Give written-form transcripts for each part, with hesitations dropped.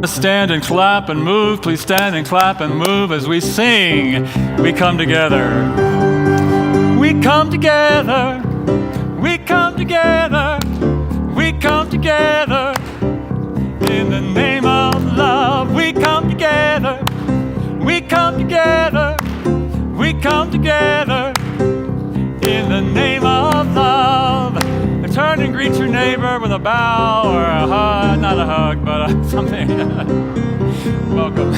Stand and clap and move, please stand and clap and move as we sing. We come together. We come together. We come together. We come together. In the name of love, we come together. We come together. We come together. In the name of love. Turn and greet your neighbor with a bow or a hug, not a hug, but something. Welcome.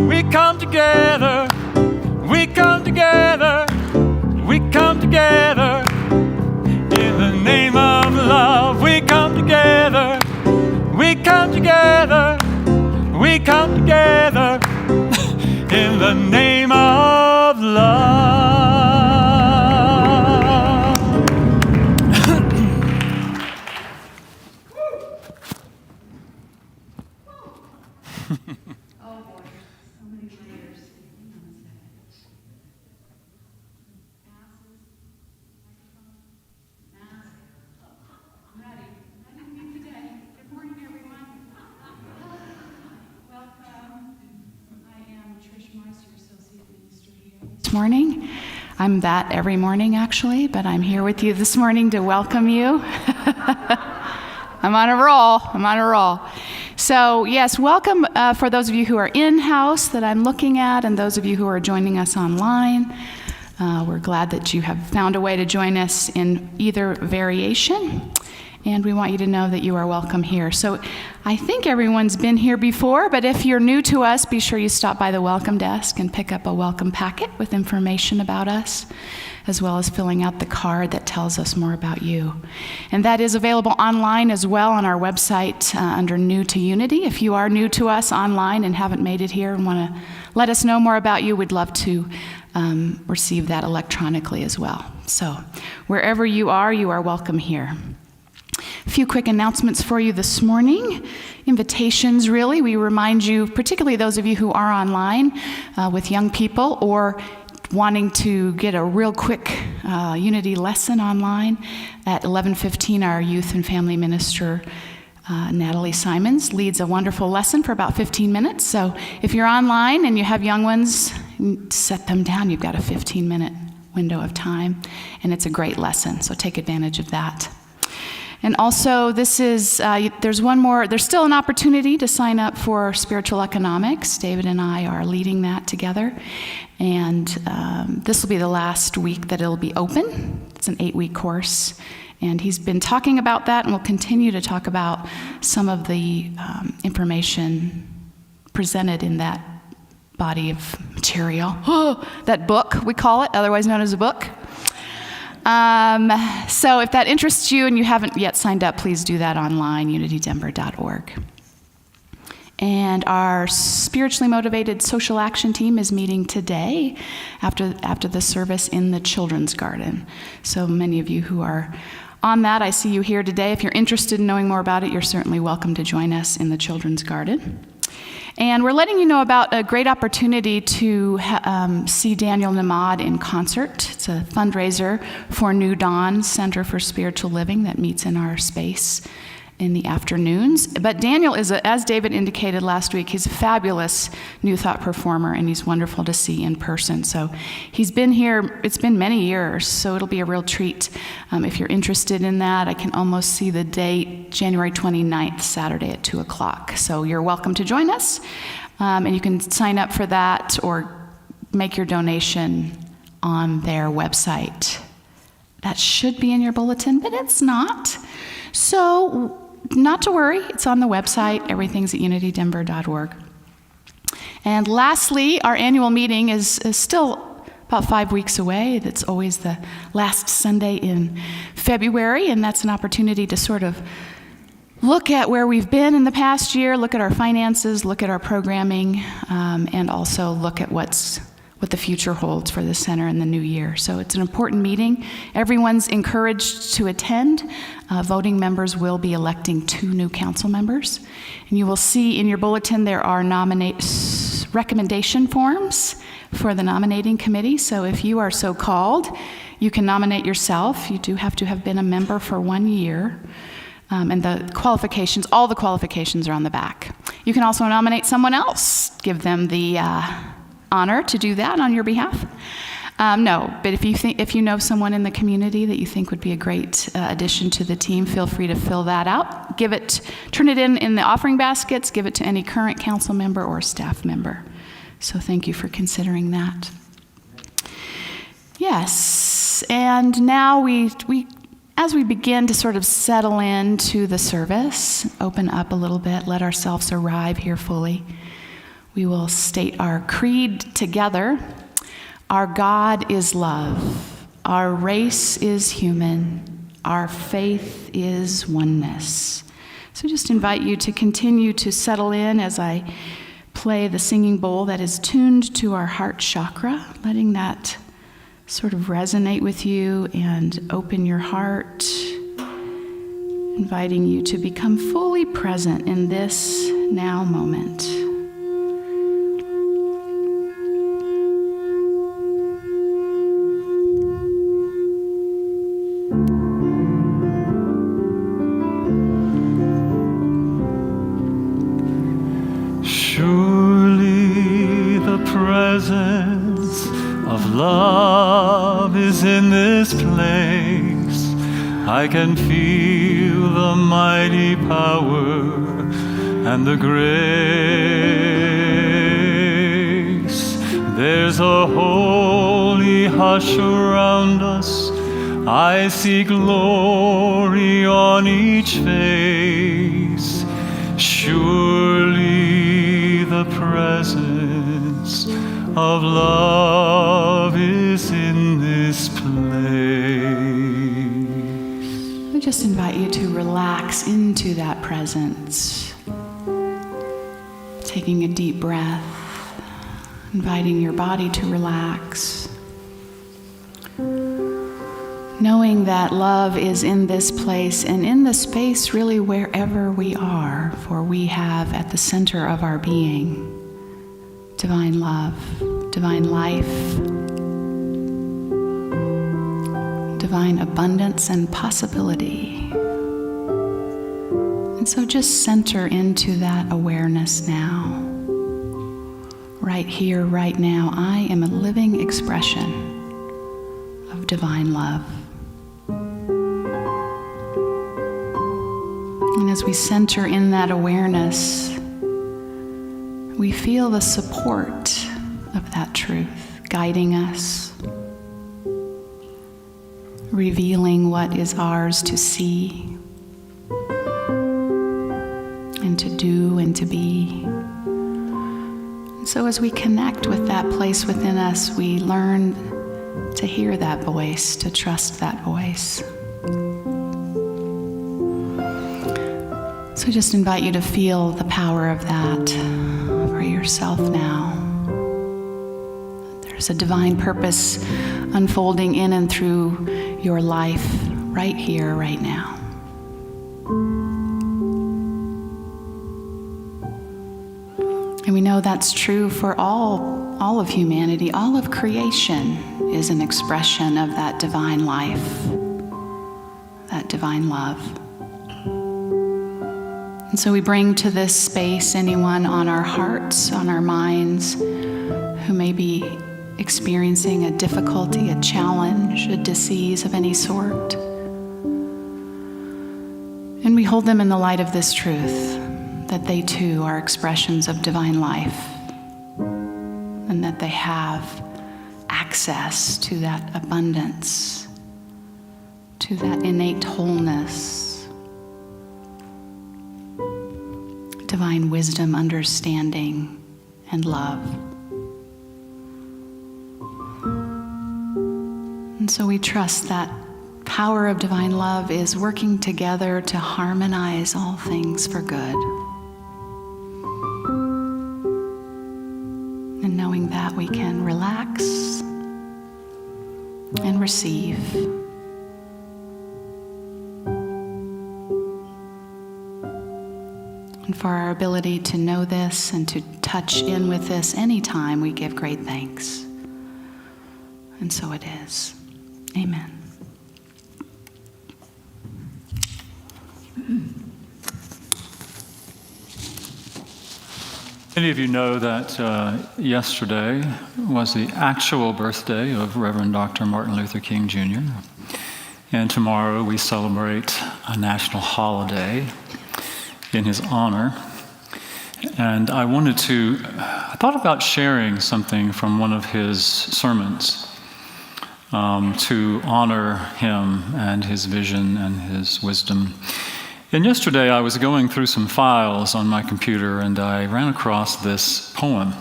We come together, we come together, we come together. In the name of love, we come together, we come together. We come together in the name of love. Oh boy, so many layers. I'm ready. Ready to meet today. Good morning, everyone. This morning. I'm that every morning, actually, but I'm here with you this morning to welcome you. I'm on a roll. So, yes, welcome for those of you who are in-house that I'm looking at, and those of you who are joining us online. We're glad that you have found a way to join us in either variation, and we want you to know that you are welcome here. So I think everyone's been here before, but if you're new to us, be sure you stop by the welcome desk and pick up a welcome packet with information about us, as well as filling out the card that tells us more about you. And that is available online as well on our website under New to Unity. If you are new to us online and haven't made it here and want to let us know more about you, we'd love to receive that electronically as well. So wherever you are welcome here. A few quick announcements for you this morning. Invitations, really. We remind you, particularly those of you who are online with young people or wanting to get a real quick Unity lesson online, at 11:15, our youth and family minister, Natalie Simons, leads a wonderful lesson for about 15 minutes. So if you're online and you have young ones, set them down. You've got a 15-minute window of time, and it's a great lesson, so take advantage of that. And also, this is, there's still an opportunity to sign up for spiritual economics. David and I are leading that together. And this will be the last week that it'll be open. It's an 8-week course. And he's been talking about that, and we'll continue to talk about some of the information presented in that body of material. That book, we call it, otherwise known as a book. So if that interests you and you haven't yet signed up, please do that online, unitydenver.org. And our spiritually motivated social action team is meeting today after the service in the children's garden. So many of you who are on that, I see you here today. If you're interested in knowing more about it, you're certainly welcome to join us in the children's garden. And we're letting you know about a great opportunity to see Daniel Namad in concert. It's a fundraiser for New Dawn Center for Spiritual Living that meets in our space in the afternoons. But Daniel is, as David indicated last week, he's a fabulous New Thought performer, and he's wonderful to see in person. So he's been here, it's been many years, so it'll be a real treat. If you're interested in that, I can almost see the date, January 29th, Saturday at 2 o'clock. So you're welcome to join us, and you can sign up for that or make your donation on their website. That should be in your bulletin, but it's not. So, not to worry, it's on the website. Everything's at unitydenver.org. And lastly, our annual meeting is still about 5 weeks away. That's always the last Sunday in February, and that's an opportunity to sort of look at where we've been in the past year, look at our finances, look at our programming, and also look at what the future holds for the center in the new year. So it's an important meeting. Everyone's encouraged to attend. Voting members will be electing 2 new council members. And you will see in your bulletin there are recommendation forms for the nominating committee. So if you are so called, you can nominate yourself. You do have to have been a member for 1 year. And the qualifications, all the qualifications are on the back. You can also nominate someone else, give them the honor to do that on your behalf. No, but if you know someone in the community that you think would be a great addition to the team, feel free to fill that out. Turn it in the offering baskets, give it to any current council member or staff member. So thank you for considering that. Yes, and now as we begin to sort of settle into the service, open up a little bit, let ourselves arrive here fully, we will state our creed together. Our God is love. Our race is human. Our faith is oneness. So just invite you to continue to settle in as I play the singing bowl that is tuned to our heart chakra, letting that sort of resonate with you and open your heart, inviting you to become fully present in this now moment. Surely the presence of love is in this place. I can feel the mighty power and the grace. There's a holy hush around us. I see glory on each face. Surely the presence of love is in this place. I just invite you to relax into that presence, taking a deep breath, inviting your body to relax, knowing that love is in this place and in the space really wherever we are, for we have at the center of our being divine love, divine life, divine abundance and possibility. And so just center into that awareness now. Right here, right now, I am a living expression of divine love. And as we center in that awareness, we feel the support of that truth guiding us, revealing what is ours to see and to do and to be. And so as we connect with that place within us, we learn to hear that voice, to trust that voice. So just invite you to feel the power of that for yourself now. There's a divine purpose unfolding in and through your life right here, right now. And we know that's true for all of humanity. All of creation is an expression of that divine life, that divine love. And so we bring to this space anyone on our hearts, on our minds, who may be experiencing a difficulty, a challenge, a disease of any sort. And we hold them in the light of this truth, that they too are expressions of divine life, and that they have access to that abundance, to that innate wholeness, divine wisdom, understanding, and love. And so we trust that power of divine love is working together to harmonize all things for good. And knowing that, we can relax and receive. And for our ability to know this and to touch in with this anytime, we give great thanks. And so it is. Amen. Many of you know that yesterday was the actual birthday of Reverend Dr. Martin Luther King Jr., and tomorrow we celebrate a national holiday in his honor. And I thought about sharing something from one of his sermons to honor him and his vision and his wisdom. And yesterday I was going through some files on my computer and I ran across this poem.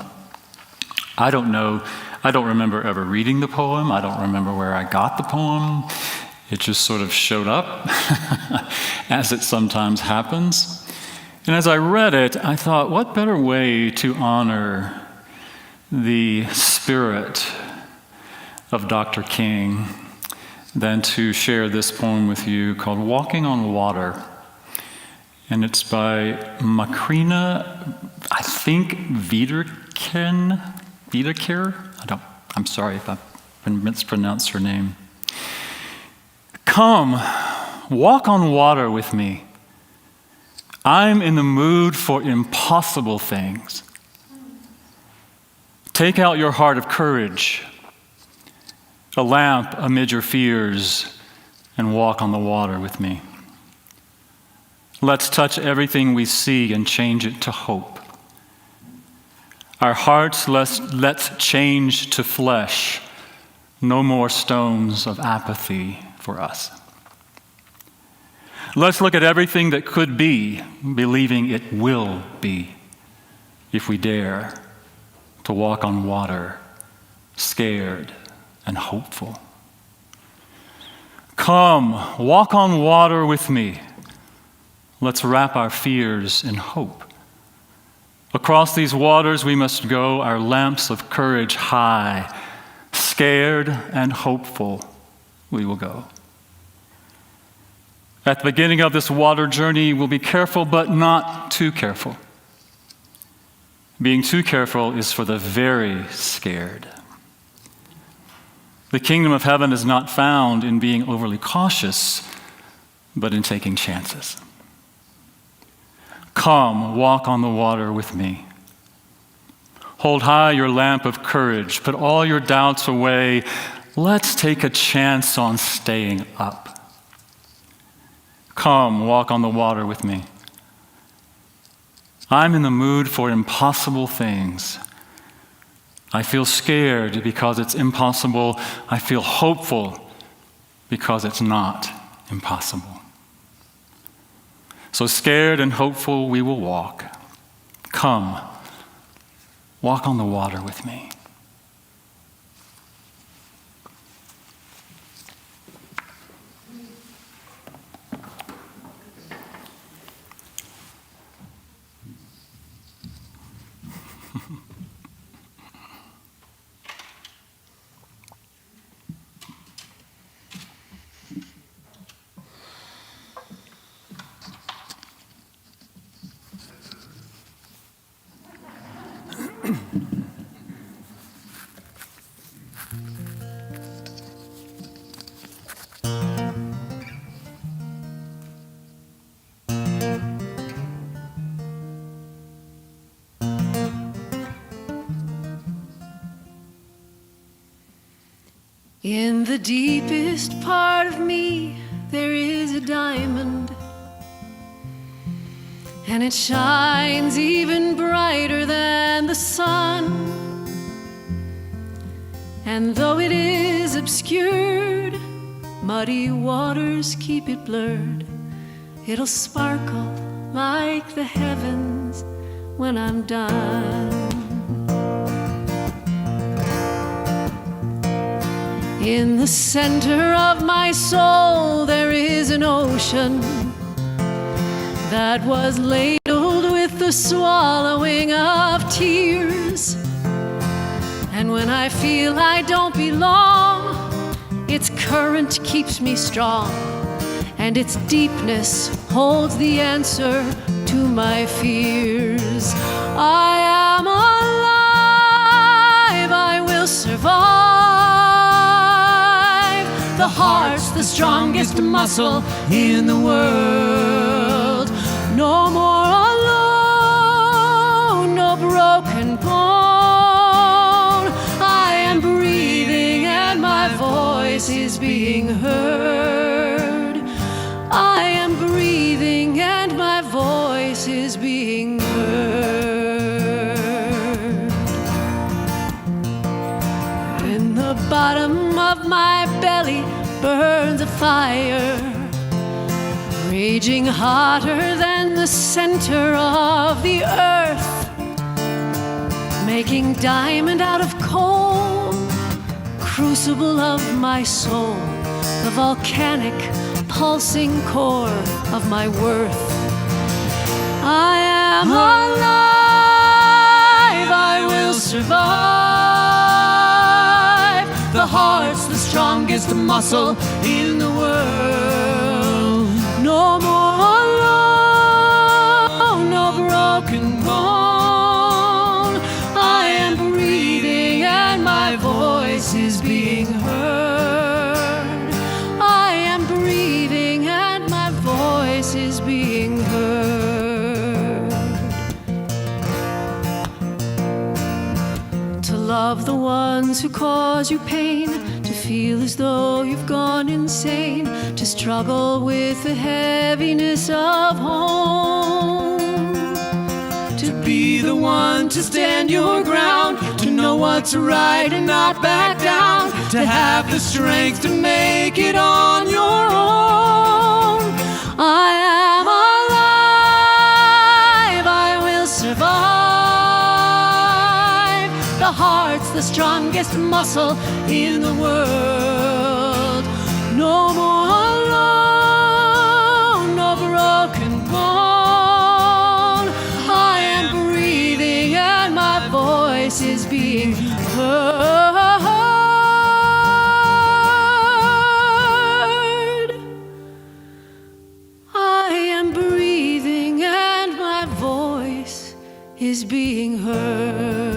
I don't remember ever reading the poem. I don't remember where I got the poem. It just sort of showed up, as it sometimes happens. And as I read it, I thought, what better way to honor the spirit of Dr. King than to share this poem with you called Walking on Water. And it's by Macrina, I think, Wiederkehr? I'm sorry if I've mispronounced her name. Come, walk on water with me. I'm in the mood for impossible things. Take out your heart of courage, a lamp amid your fears, and walk on the water with me. Let's touch everything we see and change it to hope. Our hearts, let's change to flesh. No more stones of apathy for us. Let's look at everything that could be, believing it will be, if we dare to walk on water, scared and hopeful. Come, walk on water with me. Let's wrap our fears in hope. Across these waters we must go, our lamps of courage high. Scared and hopeful we will go. At the beginning of this water journey, we'll be careful, but not too careful. Being too careful is for the very scared. The kingdom of heaven is not found in being overly cautious, but in taking chances. Come, walk on the water with me. Hold high your lamp of courage. Put all your doubts away. Let's take a chance on staying up. Come, walk on the water with me. I'm in the mood for impossible things. I feel scared because it's impossible. I feel hopeful because it's not impossible. So scared and hopeful we will walk. Come, walk on the water with me. In the deepest part of me, there is a diamond, and it shines even brighter than the sun. And though it is obscured, muddy waters keep it blurred. It'll sparkle like the heavens when I'm done. In the center of my soul there is an ocean that was ladled with the swallowing of tears. And when I feel I don't belong, its current keeps me strong, and its deepness holds the answer to my fears. I am alive, I will survive. heart's the strongest muscle in the world. No more alone, no broken bone. I am breathing and my voice is being heard. I am breathing and my voice is being heard. In the bottom of my belly burns a fire, raging hotter than the center of the earth, making diamond out of coal, crucible of my soul, the volcanic pulsing core of my worth. I am alive, I will survive. The heart's the strongest muscle in the world. No more alone, no broken bone. I am breathing and my voice is being heard. I am breathing and my voice is being heard. To love the ones who cause you pain, to feel as though you've gone insane, to struggle with the heaviness of home, to be the one to stand your ground, to know what's right and not back down, to have the strength to make it on your own. I am alive, I will survive. The heart's the strongest muscle in the world. No more alone, no broken bone. I am breathing and my voice is being heard. I am breathing and my voice is being heard.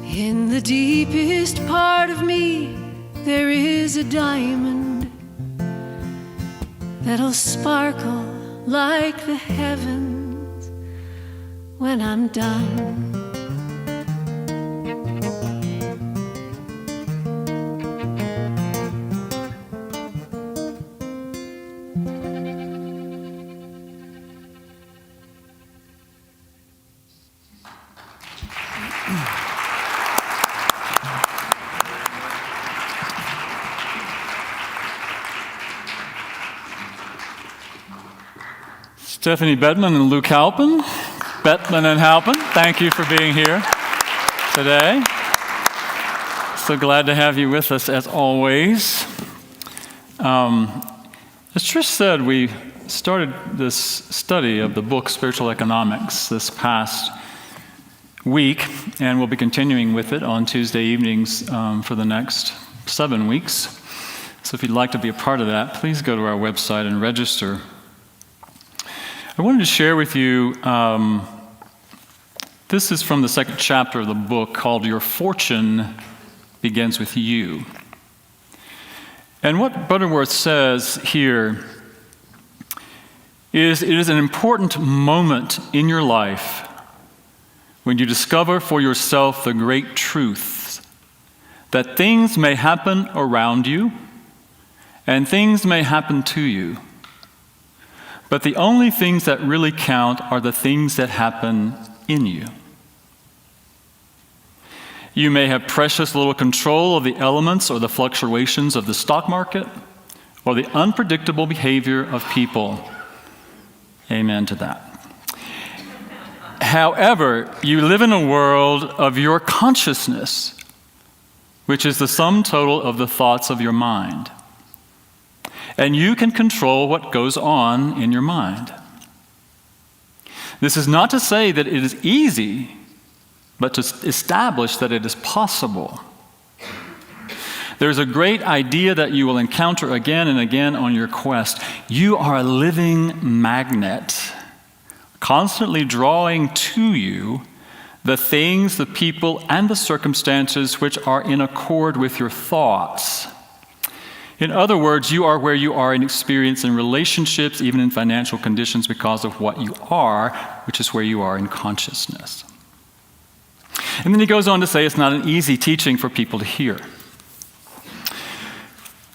In the deepest part of me, there is a diamond that'll sparkle like the heavens when I'm done. Stephanie Bettman and Luke Halpin. Bettman and Halpin, thank you for being here today. So glad to have you with us as always. As Trish said, we started this study of the book Spiritual Economics this past week, and we'll be continuing with it on Tuesday evenings for the next 7 weeks. So if you'd like to be a part of that, please go to our website and register. I wanted to share with you, this is from the second chapter of the book called Your Fortune Begins With You. And what Butterworth says here is, it is an important moment in your life when you discover for yourself the great truth that things may happen around you and things may happen to you. But the only things that really count are the things that happen in you. You may have precious little control of the elements or the fluctuations of the stock market or the unpredictable behavior of people. Amen to that. However, you live in a world of your consciousness, which is the sum total of the thoughts of your mind. And you can control what goes on in your mind. This is not to say that it is easy, but to establish that it is possible. There's a great idea that you will encounter again and again on your quest. You are a living magnet, constantly drawing to you the things, the people, and the circumstances which are in accord with your thoughts. In other words, you are where you are in experience in relationships, even in financial conditions, because of what you are, which is where you are in consciousness. And then he goes on to say it's not an easy teaching for people to hear.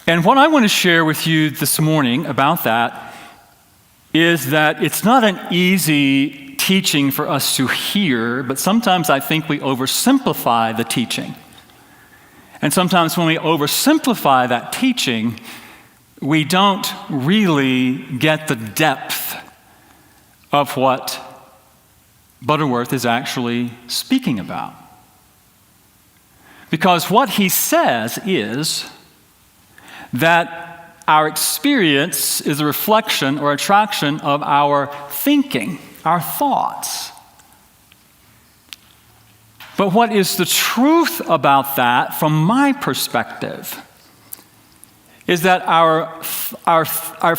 And what I want to share with you this morning about that is that it's not an easy teaching for us to hear, but sometimes I think we oversimplify the teaching. And sometimes when we oversimplify that teaching, we don't really get the depth of what Butterworth is actually speaking about. Because what he says is that our experience is a reflection or attraction of our thinking, our thoughts. But what is the truth about that, from my perspective, is that our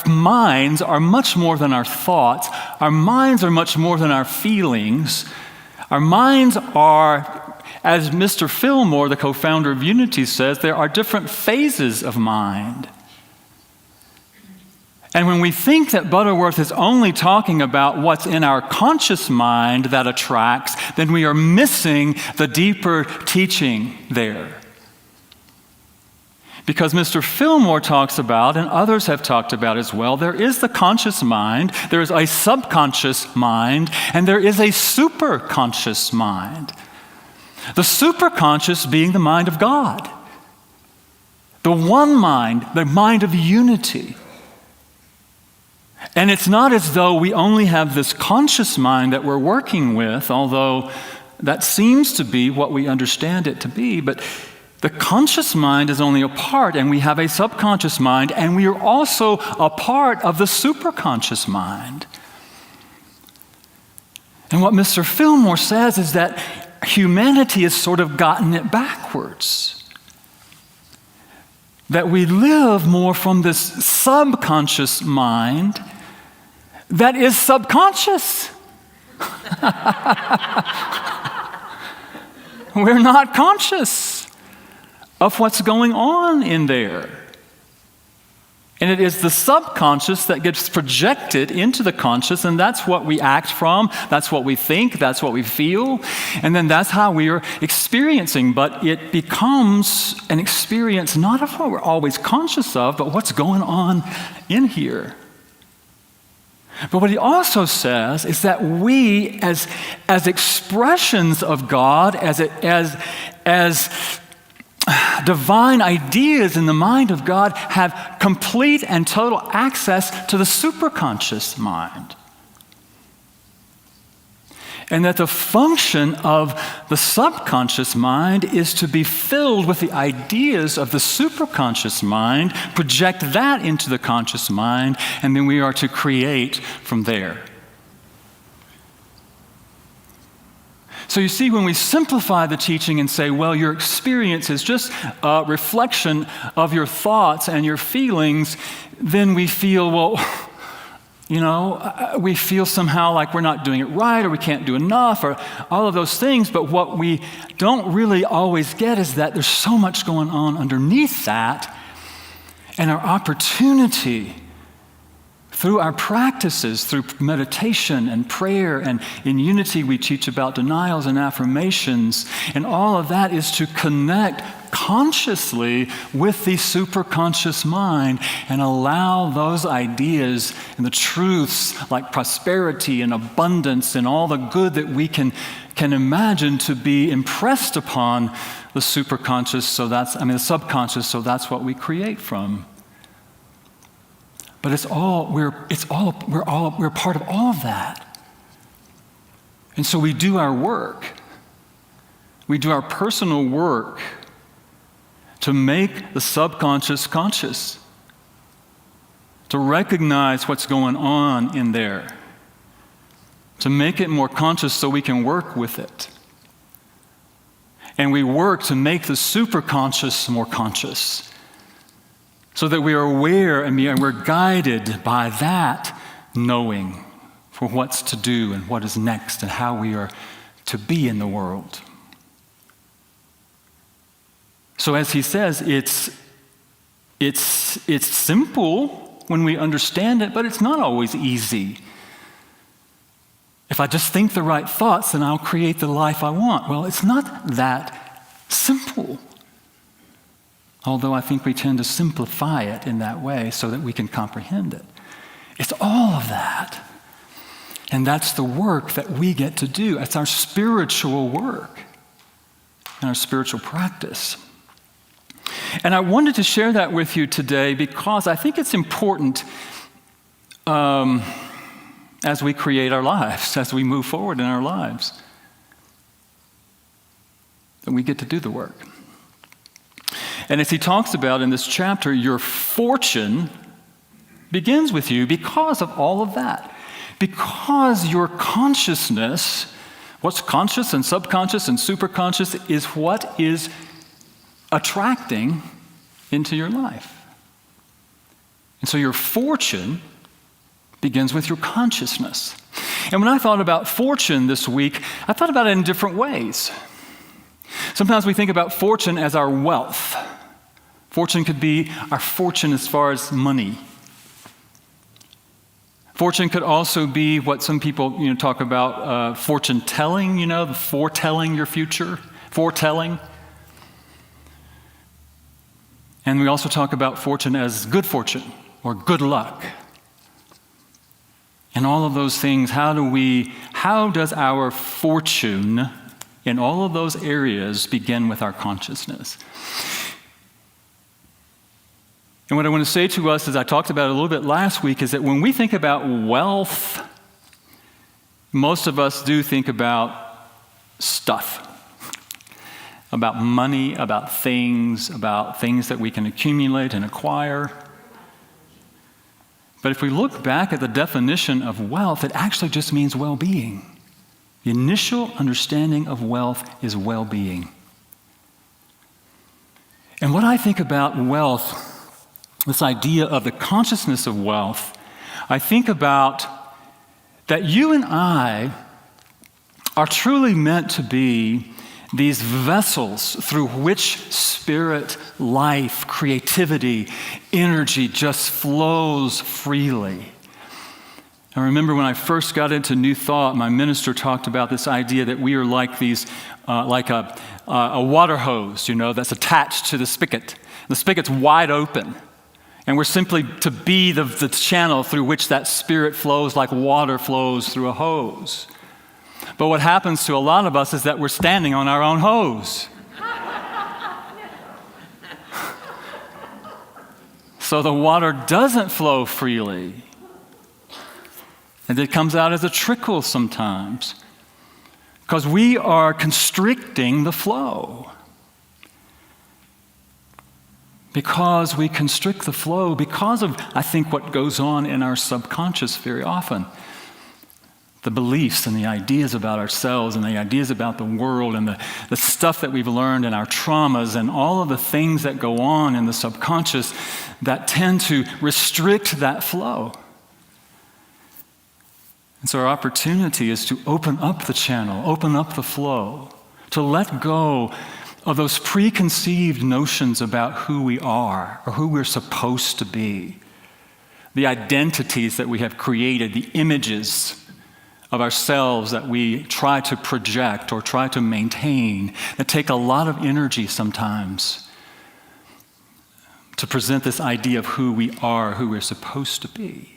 minds are much more than our thoughts. Our minds are much more than our feelings. Our minds are, as Mr. Fillmore, the co-founder of Unity, says, there are different phases of mind. And when we think that Butterworth is only talking about what's in our conscious mind that attracts, then we are missing the deeper teaching there. Because Mr. Fillmore talks about, and others have talked about as well, there is the conscious mind, there is a subconscious mind, and there is a superconscious mind. The superconscious being the mind of God. The one mind, the mind of unity. And it's not as though we only have this conscious mind that we're working with, although that seems to be what we understand it to be, but the conscious mind is only a part, and we have a subconscious mind, and we are also a part of the superconscious mind. And what Mr. Fillmore says is that humanity has sort of gotten it backwards. That we live more from this subconscious mind that is subconscious. We're not conscious of what's going on in there. And it is the subconscious that gets projected into the conscious, and that's what we act from, that's what we think, that's what we feel, and then that's how we are experiencing. But it becomes an experience not of what we're always conscious of, but what's going on in here. But what he also says is that we, as expressions of God, as divine ideas in the mind of God, have complete and total access to the superconscious mind. And that the function of the subconscious mind is to be filled with the ideas of the superconscious mind, project that into the conscious mind, and then we are to create from there. So you see, when we simplify the teaching and say, well, your experience is just a reflection of your thoughts and your feelings, then we feel, well, we feel somehow like we're not doing it right, or we can't do enough, or all of those things. But what we don't really always get is that there's so much going on underneath that, and our opportunity through our practices, through meditation and prayer, and in Unity we teach about denials and affirmations, and all of that is to connect consciously with the superconscious mind and allow those ideas and the truths like prosperity and abundance and all the good that we can imagine to be impressed upon the superconscious, the subconscious, so that's what we create from. But we're part of all of that. And so we do our work. We do our personal work to make the subconscious conscious, to recognize what's going on in there, to make it more conscious so we can work with it. And we work to make the superconscious more conscious, so that we are aware and we're guided by that knowing for what's to do and what is next and how we are to be in the world. So as he says, it's simple when we understand it, but it's not always easy. If I just think the right thoughts, then I'll create the life I want. Well, it's not that simple. Although I think we tend to simplify it in that way so that we can comprehend it. It's all of that. And that's the work that we get to do. It's our spiritual work and our spiritual practice. And I wanted to share that with you today because I think it's important as we create our lives, as we move forward in our lives, that we get to do the work. And as he talks about in this chapter, your fortune begins with you because of all of that. Because your consciousness, what's conscious and subconscious and superconscious, is what is attracting into your life. And so your fortune begins with your consciousness. And when I thought about fortune this week, I thought about it in different ways. Sometimes we think about fortune as our wealth. Fortune could be our fortune as far as money. Fortune could also be what some people talk about, fortune telling, the foretelling your future, foretelling. And we also talk about fortune as good fortune or good luck. And all of those things, how does our fortune in all of those areas begin with our consciousness? And what I want to say to us, as I talked about a little bit last week, is that when we think about wealth, most of us do think about stuff, about money, about things that we can accumulate and acquire. But if we look back at the definition of wealth, it actually just means well-being. The initial understanding of wealth is well-being. And what I think about wealth, this idea of the consciousness of wealth, I think about that you and I are truly meant to be these vessels through which spirit, life, creativity, energy just flows freely. I remember when I first got into New Thought, my minister talked about this idea that we are like these, like a water hose, that's attached to the spigot. The spigot's wide open. And we're simply to be the channel through which that spirit flows like water flows through a hose. But what happens to a lot of us is that we're standing on our own hose. So the water doesn't flow freely. And it comes out as a trickle sometimes. Because we are constricting the flow. Because we constrict the flow, because of, I think, what goes on in our subconscious very often. The beliefs and the ideas about ourselves and the ideas about the world and the stuff that we've learned and our traumas and all of the things that go on in the subconscious that tend to restrict that flow. And so our opportunity is to open up the channel, open up the flow, to let go of those preconceived notions about who we are or who we're supposed to be, the identities that we have created, the images of ourselves that we try to project or try to maintain, that take a lot of energy sometimes to present this idea of who we are, who we're supposed to be.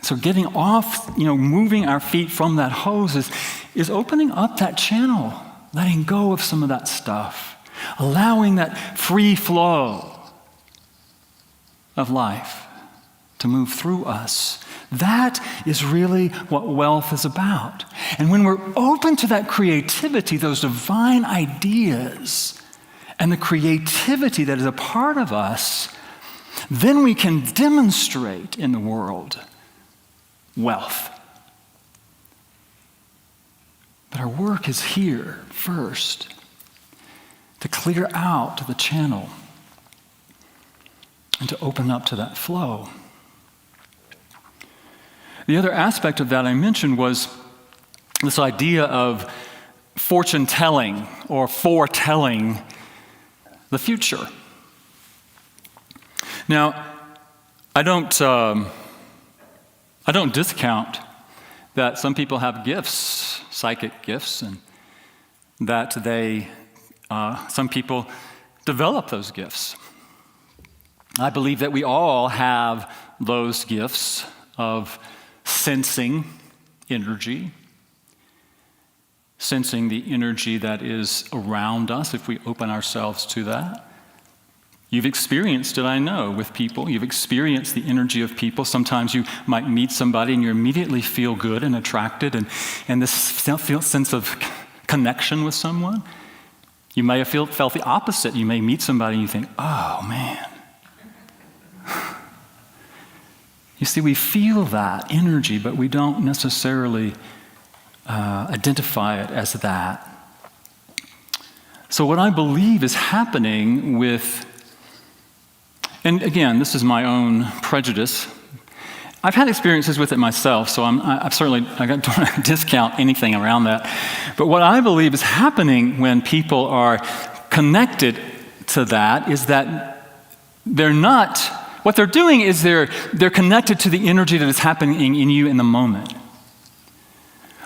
So getting off, moving our feet from that hose is opening up that channel, letting go of some of that stuff, allowing that free flow of life to move through us. That is really what wealth is about. And when we're open to that creativity, those divine ideas, and the creativity that is a part of us, then we can demonstrate in the world wealth. But our work is here first, to clear out the channel and to open up to that flow. The other aspect of that I mentioned was this idea of fortune telling or foretelling the future. Now, I don't discount that some people have gifts, psychic gifts, and that some people develop those gifts. I believe that we all have those gifts of sensing energy, sensing the energy that is around us if we open ourselves to that. You've experienced it, I know, with people. You've experienced the energy of people. Sometimes you might meet somebody and you immediately feel good and attracted and this sense of connection with someone. You may have felt the opposite. You may meet somebody and you think, oh man. You see, we feel that energy, but we don't necessarily identify it as that. So what I believe is happening with, and again, this is my own prejudice. I've had experiences with it myself, so I don't want to discount anything around that. But what I believe is happening when people are connected to that is that what they're doing is they're connected to the energy that is happening in you in the moment,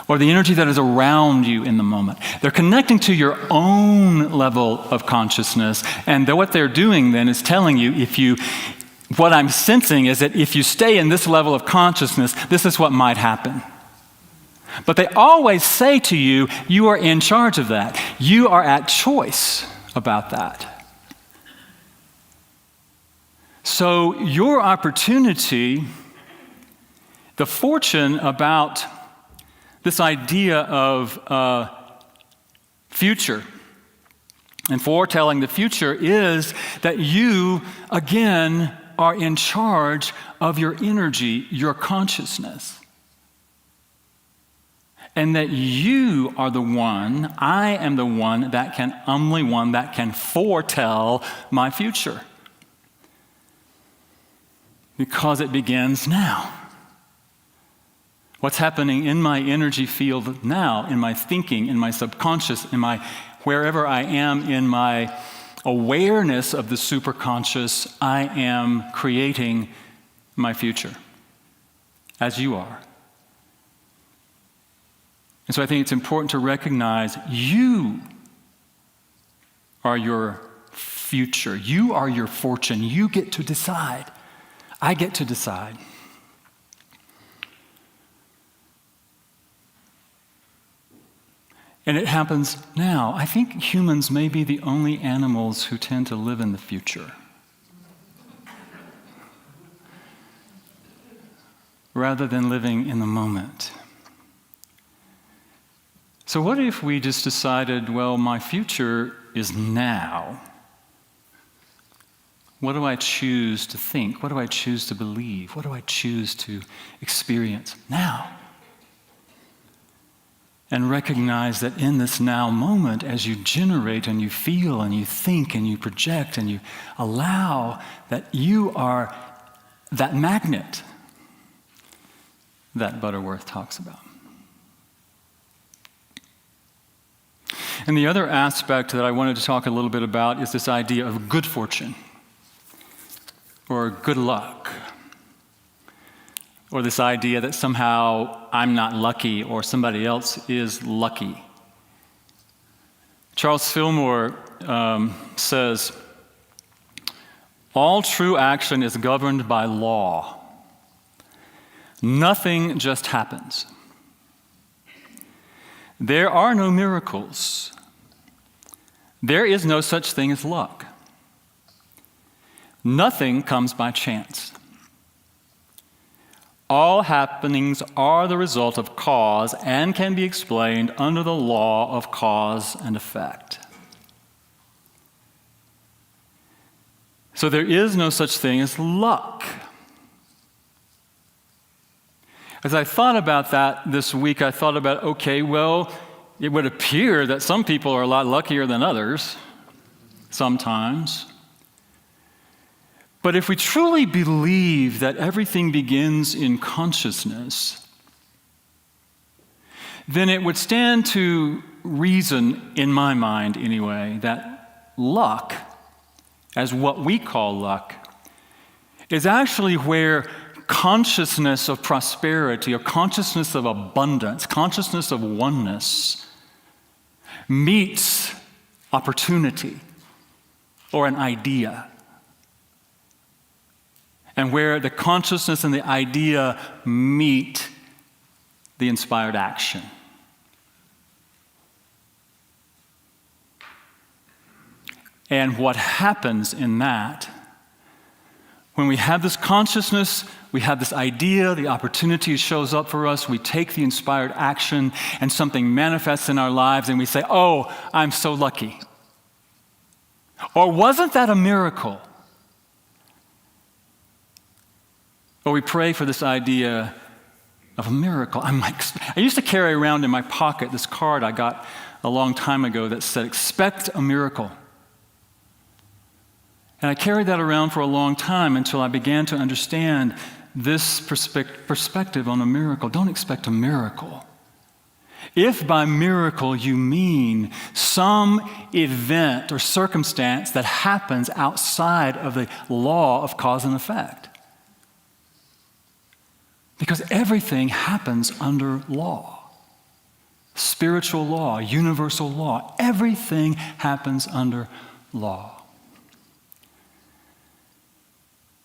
or the energy that is around you in the moment. They're connecting to your own level of consciousness, and what they're doing then is telling you, what I'm sensing is that if you stay in this level of consciousness, this is what might happen. But they always say to you, you are in charge of that. You are at choice about that. So your opportunity, the fortune about this idea of future and foretelling the future is that you, again, are in charge of your energy, your consciousness. And that you are the one, I am the one that can foretell my future. Because it begins now. What's happening in my energy field now, in my thinking, in my subconscious, wherever I am in my awareness of the superconscious, I am creating my future, as you are. And so I think it's important to recognize you are your future. You are your fortune. You get to decide. I get to decide. And it happens now. I think humans may be the only animals who tend to live in the future, rather than living in the moment. So what if we just decided, well, my future is now. What do I choose to think? What do I choose to believe? What do I choose to experience now? And recognize that in this now moment, as you generate and you feel and you think and you project and you allow, that you are that magnet that Butterworth talks about. And the other aspect that I wanted to talk a little bit about is this idea of good fortune or good luck, or this idea that somehow I'm not lucky or somebody else is lucky. Charles Fillmore says, all true action is governed by law. Nothing just happens. There are no miracles. There is no such thing as luck. Nothing comes by chance. All happenings are the result of cause and can be explained under the law of cause and effect. So there is no such thing as luck. As I thought about that this week, I thought about, okay, well, it would appear that some people are a lot luckier than others, sometimes. But if we truly believe that everything begins in consciousness, then it would stand to reason, in my mind anyway, that luck, as what we call luck, is actually where consciousness of prosperity or consciousness of abundance, consciousness of oneness meets opportunity or an idea. And where the consciousness and the idea meet the inspired action. And what happens in that, when we have this consciousness, we have this idea, the opportunity shows up for us, we take the inspired action, and something manifests in our lives, and we say, oh, I'm so lucky. Or wasn't that a miracle? Or we pray for this idea of a miracle. I used to carry around in my pocket this card I got a long time ago that said, expect a miracle. And I carried that around for a long time until I began to understand this perspective on a miracle. Don't expect a miracle. If by miracle you mean some event or circumstance that happens outside of the law of cause and effect. Because everything happens under law. Spiritual law, universal law. Everything happens under law.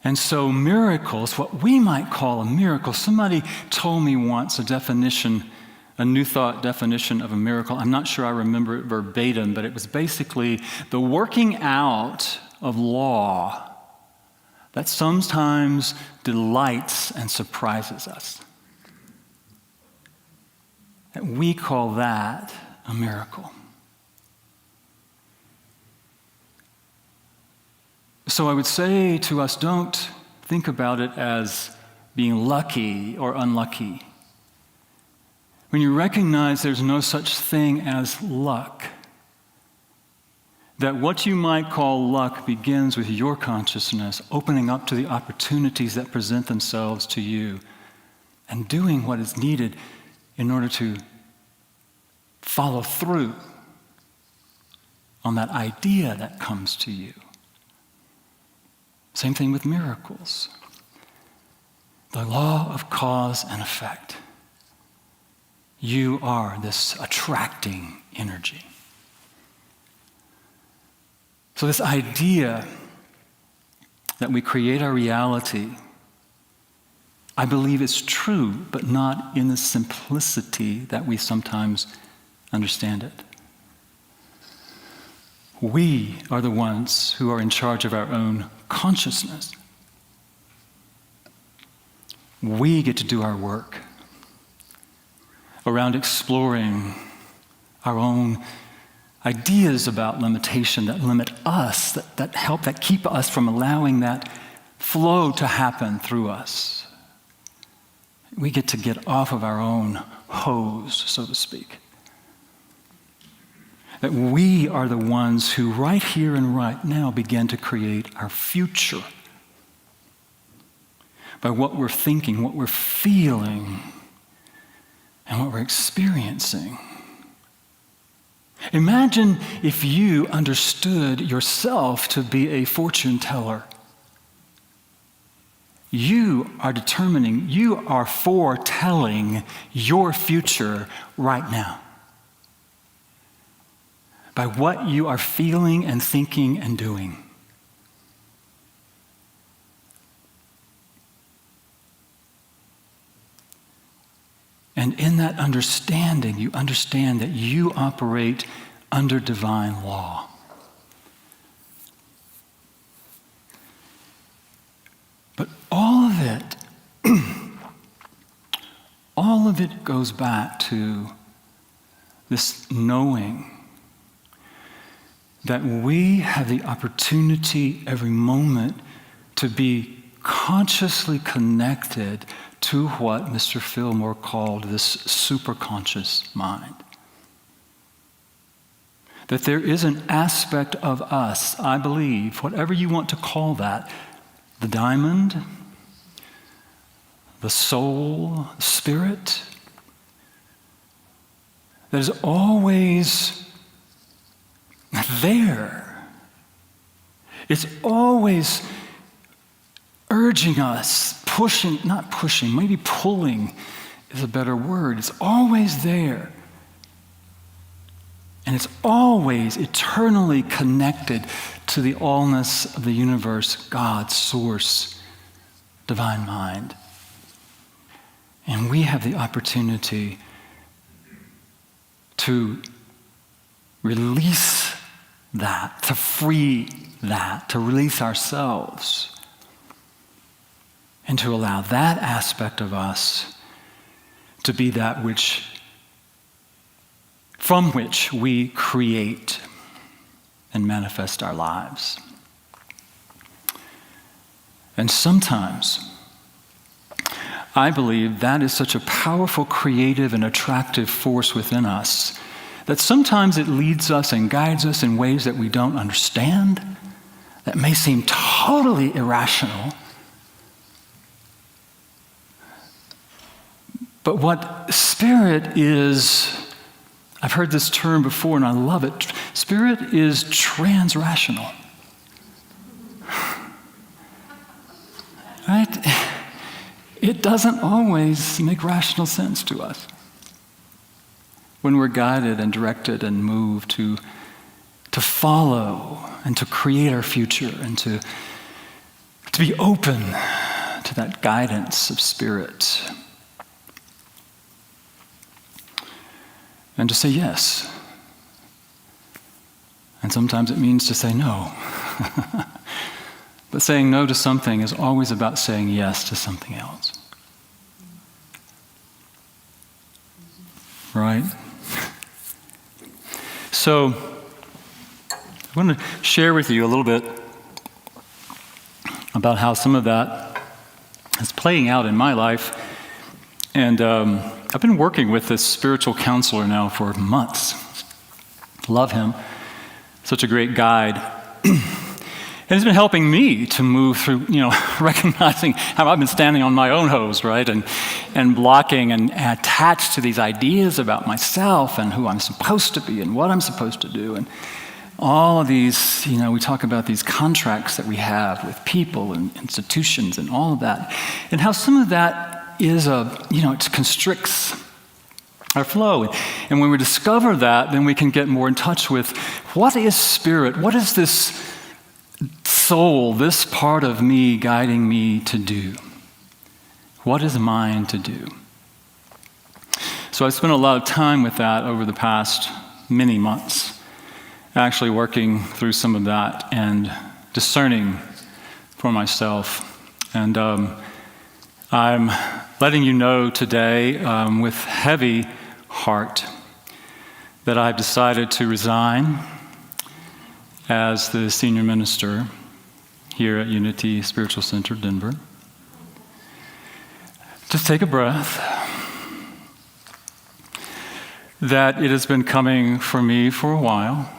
And so miracles, what we might call a miracle, somebody told me once a definition, a New Thought definition of a miracle. I'm not sure I remember it verbatim, but it was basically the working out of law that sometimes delights and surprises us. And we call that a miracle. So I would say to us, don't think about it as being lucky or unlucky. When you recognize there's no such thing as luck, that what you might call luck begins with your consciousness opening up to the opportunities that present themselves to you and doing what is needed in order to follow through on that idea that comes to you. Same thing with miracles. The law of cause and effect. You are this attracting energy. So this idea that we create our reality, I believe is true, but not in the simplicity that we sometimes understand it. We are the ones who are in charge of our own consciousness. We get to do our work around exploring our own ideas about limitation that limit us, that keep us from allowing that flow to happen through us. We get to get off of our own hose, so to speak. That we are the ones who right here and right now begin to create our future by what we're thinking, what we're feeling, and what we're experiencing. Imagine if you understood yourself to be a fortune teller. You are determining, you are foretelling your future right now by what you are feeling and thinking and doing. And in that understanding, you understand that you operate under divine law. But all of it goes back to this knowing that we have the opportunity every moment to be consciously connected to what Mr. Fillmore called this superconscious mind. That there is an aspect of us, I believe, whatever you want to call that, the diamond, the soul, spirit, that is always there. It's always urging us, not pushing, maybe pulling is a better word. It's always there. And it's always eternally connected to the allness of the universe, God's source, divine mind. And we have the opportunity to release that, to free that, to release ourselves, and to allow that aspect of us to be that from which we create and manifest our lives. And sometimes, I believe that is such a powerful, creative, and attractive force within us that sometimes it leads us and guides us in ways that we don't understand, that may seem totally irrational. But what spirit is, I've heard this term before and I love it. Spirit is trans-rational. Right? It doesn't always make rational sense to us when we're guided and directed and moved to follow and to create our future and to be open to that guidance of spirit and to say yes. And sometimes it means to say no. But saying no to something is always about saying yes to something else. Right? So, I want to share with you a little bit about how some of that is playing out in my life. And I've been working with this spiritual counselor now for months. Love him. Such a great guide. And he's been helping me to move through, recognizing how I've been standing on my own hose, right? And blocking and attached to these ideas about myself and who I'm supposed to be and what I'm supposed to do. And all of these, we talk about these contracts that we have with people and institutions and all of that. And how some of that is it constricts our flow. And when we discover that, then we can get more in touch with what is spirit? What is this soul, this part of me guiding me to do? What is mine to do? So I spent a lot of time with that over the past many months, actually working through some of that and discerning for myself. And I'm letting you know today with heavy heart that I've decided to resign as the senior minister here at Unity Spiritual Center, Denver. Just take a breath. That it has been coming for me for a while.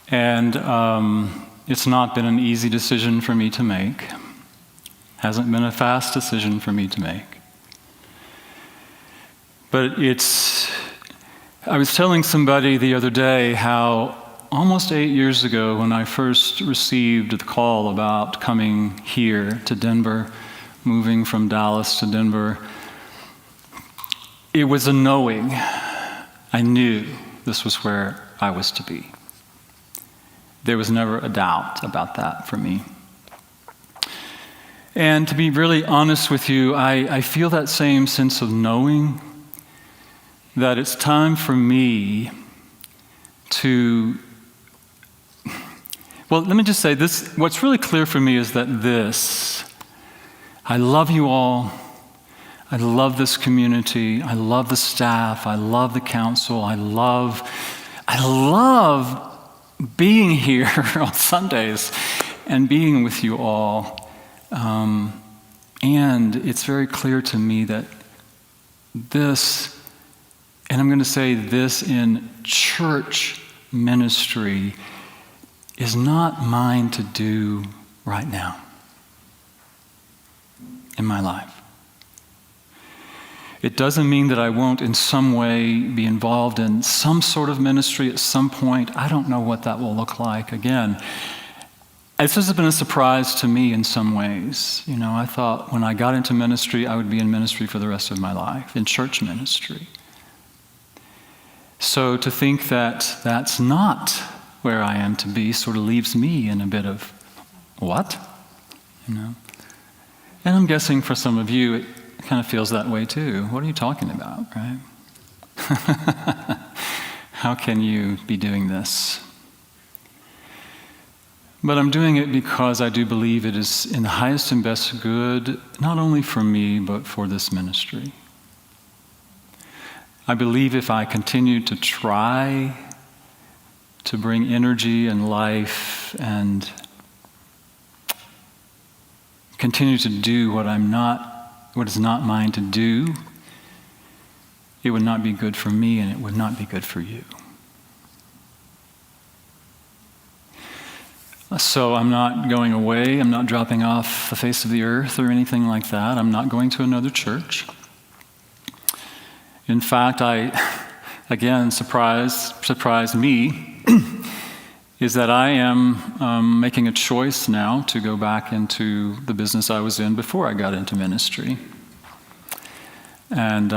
And it's not been an easy decision for me to make. Hasn't been a fast decision for me to make. But I was telling somebody the other day how almost 8 years ago, when I first received the call about coming here to Denver, moving from Dallas to Denver, it was a knowing. I knew this was where I was to be. There was never a doubt about that for me. And to be really honest with you, I feel that same sense of knowing that it's time for me to... Well, let me just say this. What's really clear for me is that I love you all. I love this community. I love the staff. I love the council. I love being here on Sundays and being with you all. And it's very clear to me that this, and I'm going to say this in church ministry, is not mine to do right now in my life. It doesn't mean that I won't in some way be involved in some sort of ministry at some point. I don't know what that will look like. Again, this has been a surprise to me in some ways. I thought when I got into ministry, I would be in ministry for the rest of my life, in church ministry. So to think that that's not where I am to be sort of leaves me in a bit of, what? And I'm guessing for some of you, it kind of feels that way too. What are you talking about, right? How can you be doing this? But I'm doing it because I do believe it is in the highest and best good, not only for me, but for this ministry. I believe if I continue to try to bring energy and life and continue to do what is not mine to do, it would not be good for me and it would not be good for you. So I'm not going away, I'm not dropping off the face of the earth or anything like that. I'm not going to another church. In fact, again, surprised me, is that I am making a choice now to go back into the business I was in before I got into ministry. And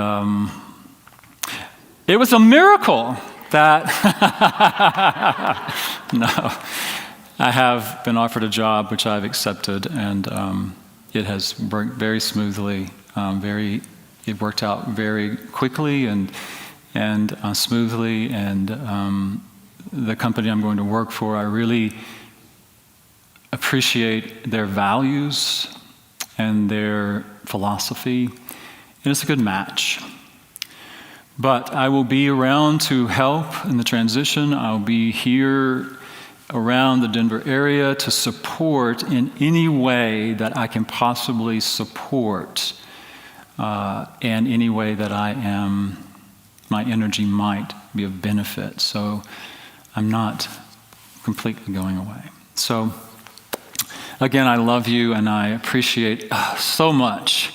it was a miracle that, no, I have been offered a job which I've accepted, and it has worked very smoothly. It worked out very quickly and smoothly, and the company I'm going to work for, I really appreciate their values and their philosophy, and it's a good match. But I will be around to help in the transition. I'll be here around the Denver area to support in any way that I can possibly support, and any way that my energy might be of benefit. So I'm not completely going away. So again, I love you and I appreciate so much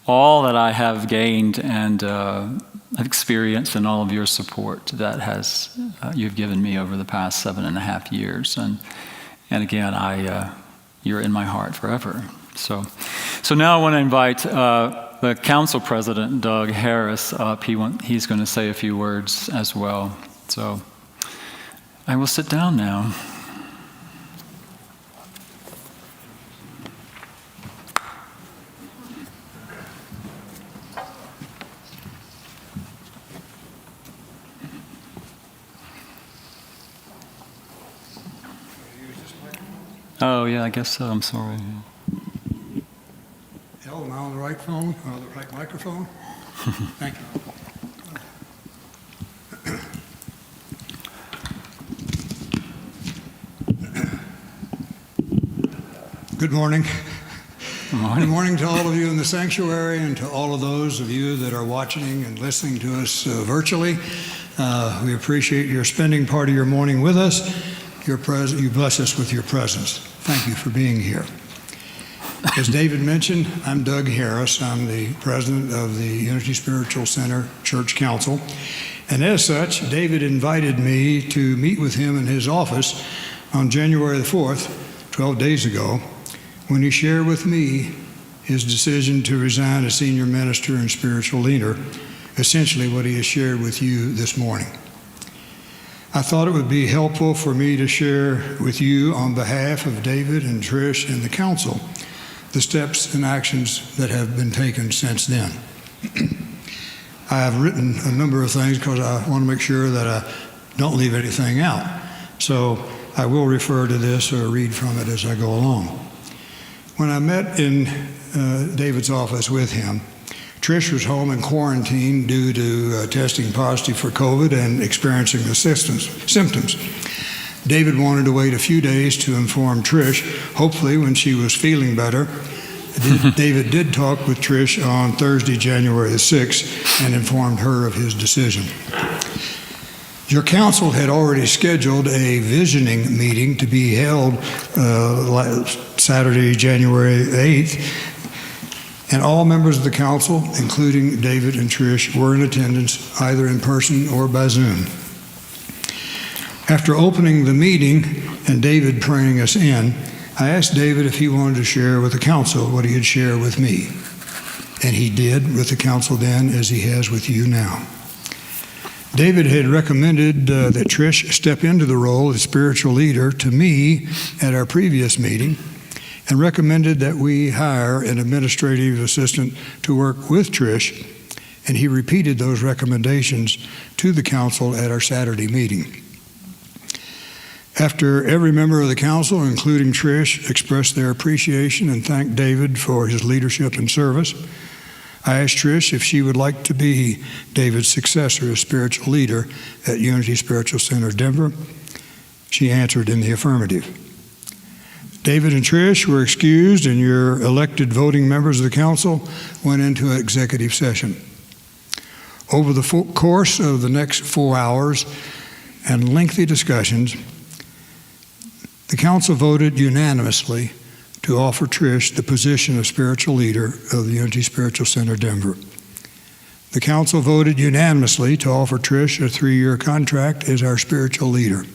all that I have gained and experienced and all of your support that you've given me over the past 7.5 years. And again, you're in my heart forever. So now I want to invite the council president, Doug Harris, up. He's going to say a few words as well. So I will sit down now. Oh, yeah, I guess so. I'm sorry. Hell, am I on the right phone, or the right microphone? Thank you. Good morning. Good morning. Good morning to all of you in the sanctuary and to all of those of you that are watching and listening to us virtually. We appreciate your spending part of your morning with us. You bless us with your presence. Thank you for being here. As David mentioned, I'm Doug Harris. I'm the president of the Unity Spiritual Center Church Council. And as such, David invited me to meet with him in his office on January the 4th, 12 days ago, when he shared with me his decision to resign as senior minister and spiritual leader, essentially what he has shared with you this morning. I thought it would be helpful for me to share with you on behalf of David and Trish and the council the steps and actions that have been taken since then. I have written a number of things because I want to make sure that I don't leave anything out. So I will refer to this or read from it as I go along. When I met in David's office with him, Trish was home in quarantine due to testing positive for COVID and experiencing the symptoms. David wanted to wait a few days to inform Trish, hopefully when she was feeling better. David did talk with Trish on Thursday, January the 6th, and informed her of his decision. Your council had already scheduled a visioning meeting to be held Saturday, January 8th, And all members of the council, including David and Trish, were in attendance either in person or by Zoom. After opening the meeting and David praying us in, I asked David if he wanted to share with the council what he had shared with me. And he did with the council then, as he has with you now. David had recommended that Trish step into the role of spiritual leader to me at our previous meeting, and recommended that we hire an administrative assistant to work with Trish, and he repeated those recommendations to the council at our Saturday meeting. After every member of the council, including Trish, expressed their appreciation and thanked David for his leadership and service, I asked Trish if she would like to be David's successor as spiritual leader at Unity Spiritual Center, Denver. She answered in the affirmative. David and Trish were excused, and your elected voting members of the council went into an executive session. Over the course of the next 4 hours and lengthy discussions, the council voted unanimously to offer Trish the position of spiritual leader of the Unity Spiritual Center, Denver. The council voted unanimously to offer Trish a 3-year contract as our spiritual leader.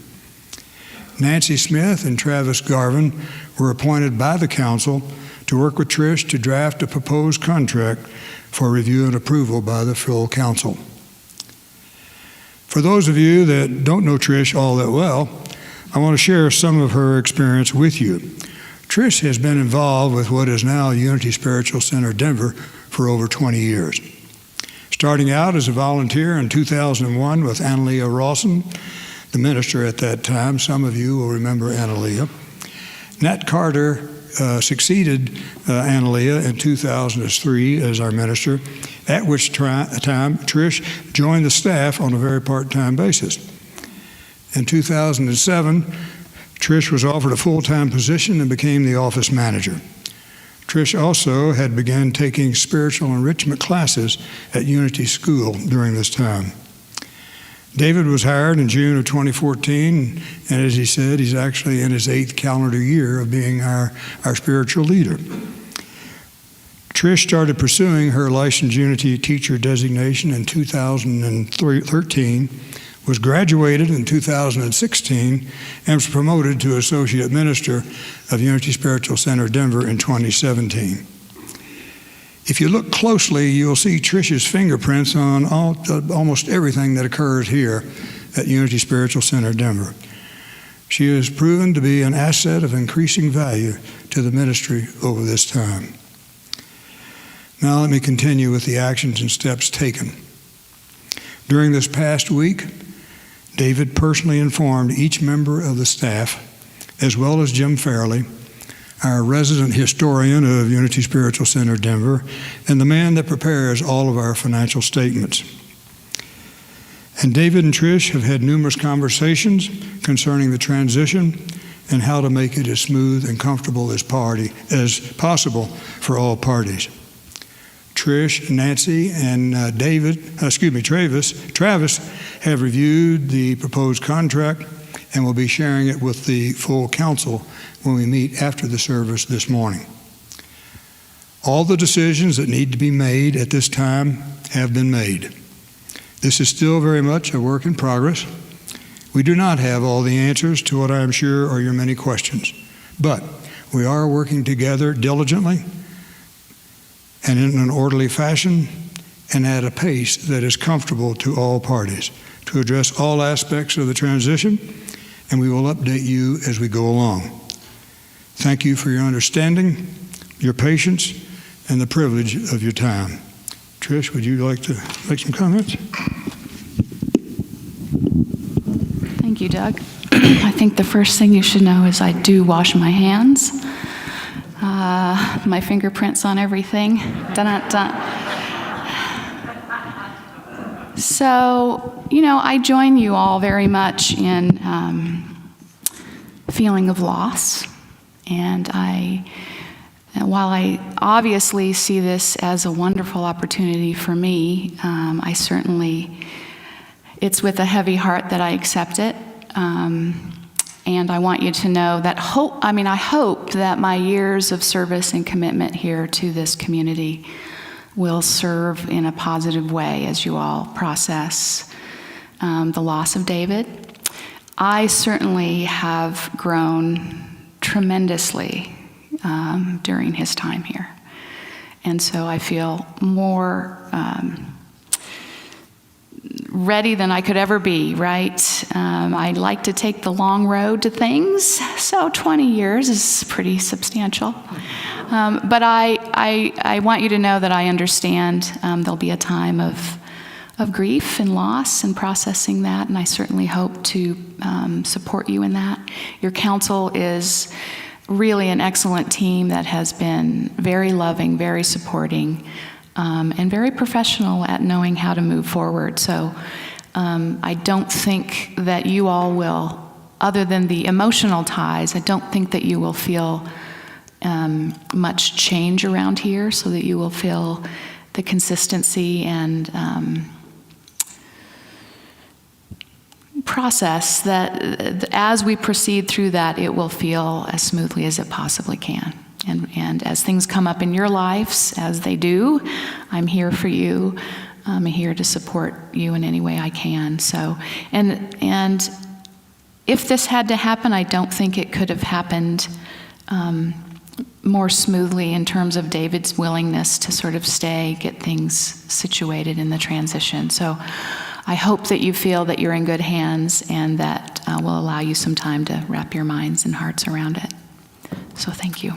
Nancy Smith and Travis Garvin were appointed by the council to work with Trish to draft a proposed contract for review and approval by the full council. For those of you that don't know Trish all that well, I want to share some of her experience with you. Trish has been involved with what is now Unity Spiritual Center Denver for over 20 years. Starting out as a volunteer in 2001 with Annalea Rawson, the minister at that time. Some of you will remember Annalea. Nat Carter succeeded Annalea in 2003 as our minister, at which time Trish joined the staff on a very part-time basis. In 2007, Trish was offered a full-time position and became the office manager. Trish also had begun taking spiritual enrichment classes at Unity School during this time. David was hired in June of 2014, and as he said, he's actually in his 8th calendar year of being our spiritual leader. Trish started pursuing her licensed Unity teacher designation in 2013, was graduated in 2016, and was promoted to Associate Minister of Unity Spiritual Center Denver in 2017. If you look closely, you'll see Trish's fingerprints on almost everything that occurs here at Unity Spiritual Center Denver. She has proven to be an asset of increasing value to the ministry over this time. Now let me continue with the actions and steps taken. During this past week, David personally informed each member of the staff, as well as Jim Fairley, our resident historian of Unity Spiritual Center Denver, and the man that prepares all of our financial statements. And David and Trish have had numerous conversations concerning the transition and how to make it as smooth and comfortable as possible for all parties. Trish, Nancy, and Travis have reviewed the proposed contract and will be sharing it with the full council when we meet after the service this morning. All the decisions that need to be made at this time have been made. This is still very much a work in progress. We do not have all the answers to what I am sure are your many questions, but we are working together diligently and in an orderly fashion and at a pace that is comfortable to all parties to address all aspects of the transition, and we will update you as we go along. Thank you for your understanding, your patience, and the privilege of your time. Trish, would you like to make some comments? Thank you, Doug. I think the first thing you should know is I do wash my hands. My fingerprints on everything. Dun-dun-dun. So, I join you all very much in feeling of loss. And while I obviously see this as a wonderful opportunity for me, it's with a heavy heart that I accept it. And I want you to know that I hope that my years of service and commitment here to this community will serve in a positive way as you all process the loss of David. I certainly have grown tremendously during his time here. And so I feel more ready than I could ever be, right? I like to take the long road to things, so 20 years is pretty substantial. But I want you to know that I understand there'll be a time of grief and loss and processing that, and I certainly hope to support you in that. Your council is really an excellent team that has been very loving, very supporting, and very professional at knowing how to move forward. So I don't think that you all will, other than the emotional ties, I don't think that you will feel much change around here, so that you will feel the consistency and process that as we proceed through that, it will feel as smoothly as it possibly can. And as things come up in your lives, as they do, I'm here for you. I'm here to support you in any way I can. So, and if this had to happen, I don't think it could have happened more smoothly in terms of David's willingness to sort of stay, get things situated in the transition. So I hope that you feel that you're in good hands, and that will allow you some time to wrap your minds and hearts around it. So thank you.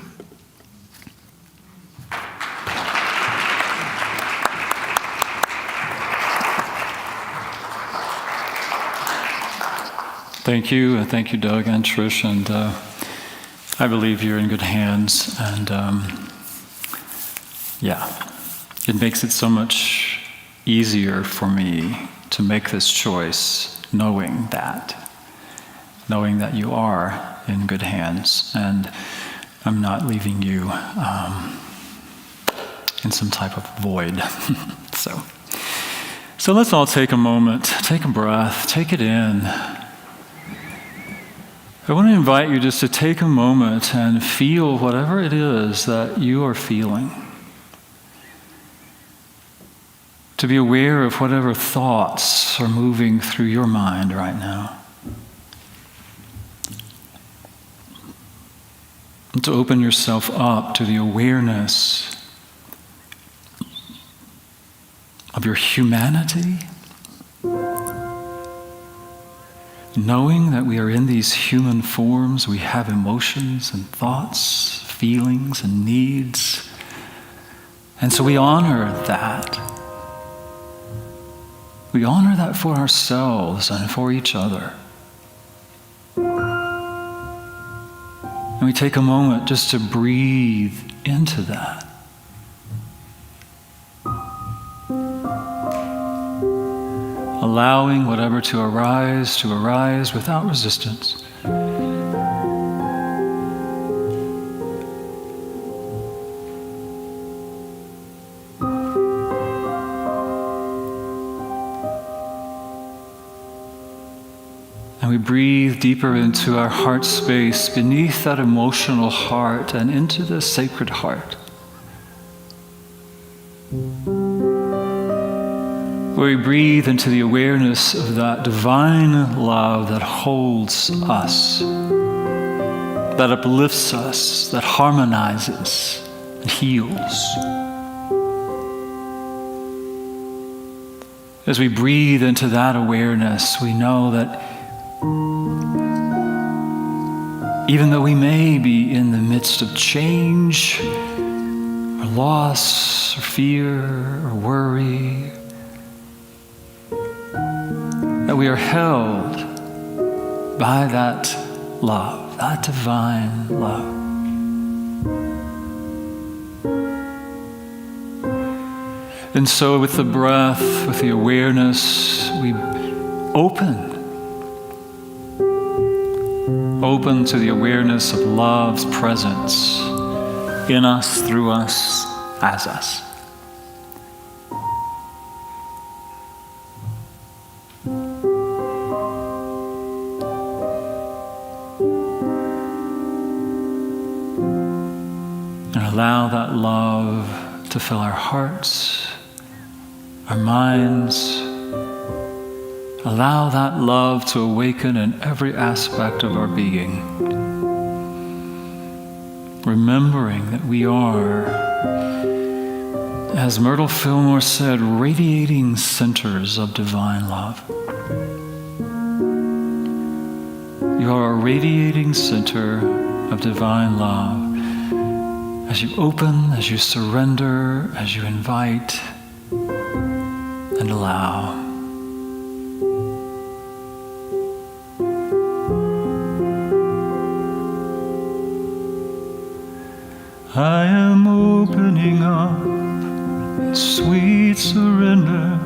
Thank you, and thank you, Doug and Trish, and I believe you're in good hands, and it makes it so much easier for me to make this choice, knowing that you are in good hands, and I'm not leaving you in some type of void. So let's all take a moment, take a breath, take it in. I want to invite you just to take a moment and feel whatever it is that you are feeling. To be aware of whatever thoughts are moving through your mind right now. And to open yourself up to the awareness of your humanity. Knowing that we are in these human forms, we have emotions and thoughts, feelings and needs. And so we honor that. We honor that for ourselves and for each other. And we take a moment just to breathe into that. Allowing whatever to arise without resistance. And we breathe deeper into our heart space, beneath that emotional heart, and into the sacred heart. Where we breathe into the awareness of that divine love that holds us, that uplifts us, that harmonizes, and heals. As we breathe into that awareness, we know that even though we may be in the midst of change, or loss, or fear, or worry, that we are held by that love, that divine love. And so with the breath, with the awareness, we open to the awareness of love's presence in us, through us, as us. that love to fill our hearts, our minds. Allow that love to awaken in every aspect of our being. Remembering that we are, as Myrtle Fillmore said, radiating centers of divine love. You are a radiating center of divine love. As you open, as you surrender, as you invite and allow. I am opening up in sweet surrender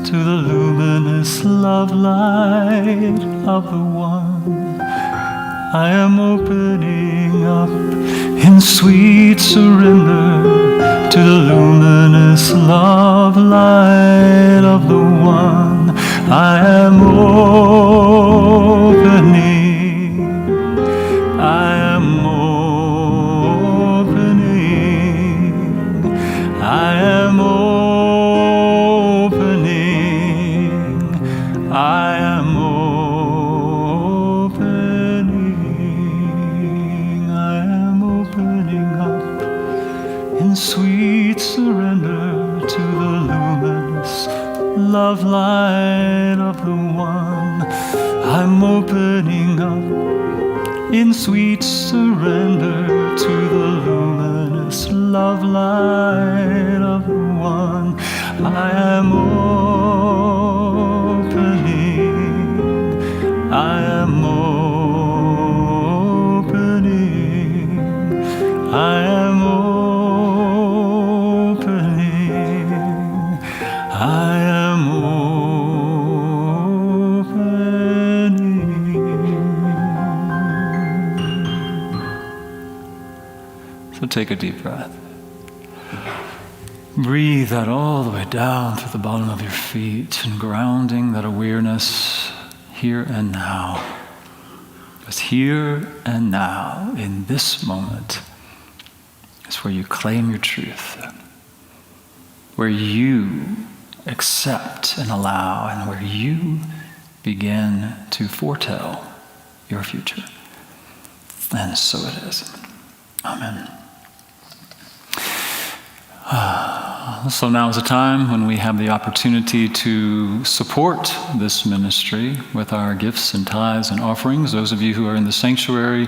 to the luminous love light of the One. I am opening up in sweet surrender to the luminous love light of the One. I am opening. I am opening. I am opening. I am opening. I am opening up in sweet surrender to the luminous love light of the One. I'm opening up in sweet surrender to the luminous love light of the One. I am opening. I am opening. I am opening. I am opening. So take a deep breath. Breathe that all the way down through the bottom of your feet and grounding that awareness here and now. Because here and now, in this moment, is where you claim your truth, where you accept and allow, and where you begin to foretell your future. And so it is. Amen. So now is a time when we have the opportunity to support this ministry with our gifts and tithes and offerings. Those of you who are in the sanctuary,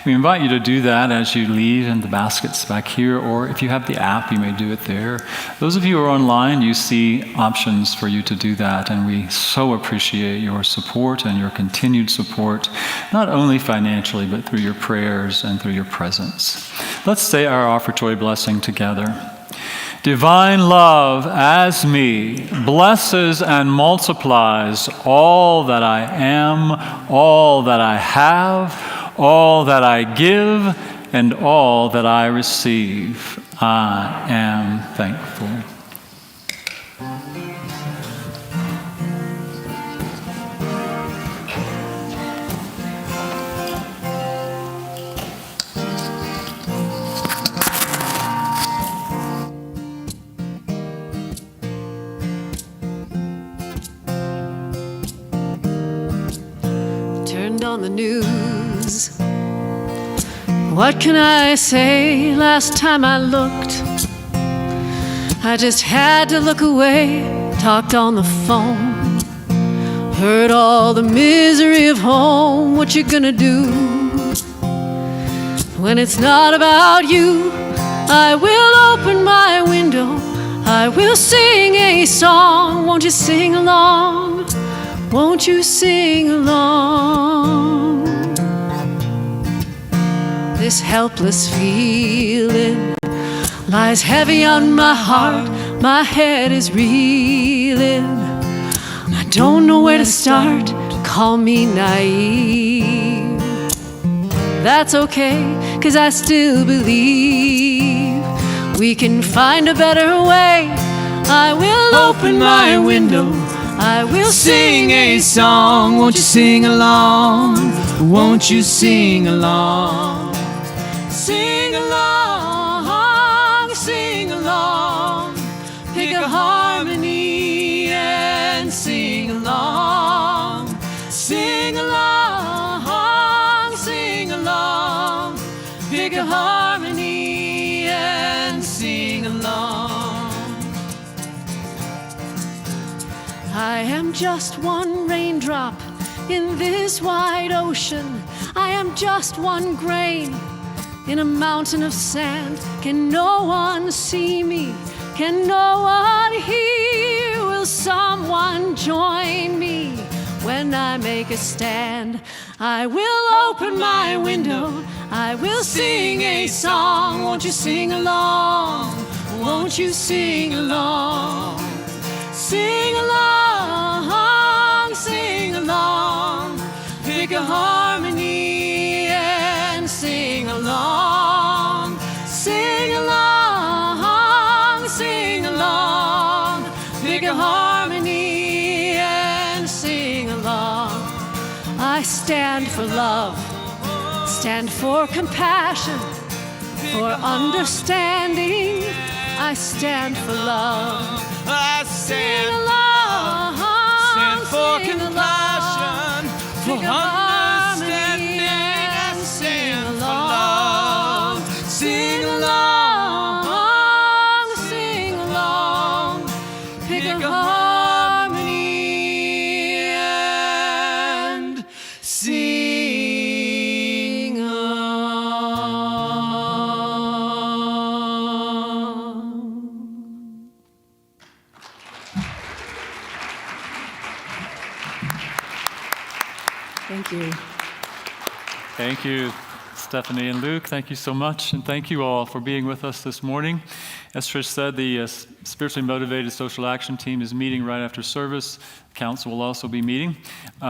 we invite you to do that as you leave in the baskets back here, or if you have the app, you may do it there. Those of you who are online, you see options for you to do that, and we so appreciate your support and your continued support, not only financially, but through your prayers and through your presence. Let's say our offertory blessing together. Divine love as me blesses and multiplies all that I am, all that I have, all that I give, and all that I receive. I am thankful. On the news. What can I say? Last time I looked, I just had to look away. Talked on the phone, heard all the misery of home. What you gonna do when it's not about you? I will open my window, I will sing a song. Won't you sing along? Won't you sing along? This helpless feeling lies heavy on my heart. My head is reeling. I don't know where to start. Call me naive. That's okay, 'cause I still believe we can find a better way. I will open my window, I will sing a song. Won't you sing along? Won't you sing along? Sing along. a harmony and sing along. Sing along, sing along. Pick a harmony and sing along. I am just one raindrop in this wide ocean. I am just one grain in a mountain of sand. Can no one see me? Can no one hear? Will someone join me when I make a stand? I will open my window, I will sing a song. Won't you sing along? Won't you sing along? Sing along, sing along. Pick a harmony and sing along. Sing along, sing along. Pick a harmony and sing along. I stand for love, stand for compassion, for understanding. I stand for love. I Sing stand along, for sing compassion, for Pick a understanding. harmony I and stand sing for along. love. Sing along, sing along. Pick a harmony and sing along. Thank you. Thank you, Stephanie and Luke. Thank you so much, and thank you all for being with us this morning. As Trish said, the Spiritually Motivated Social Action Team is meeting right after service. Council will also be meeting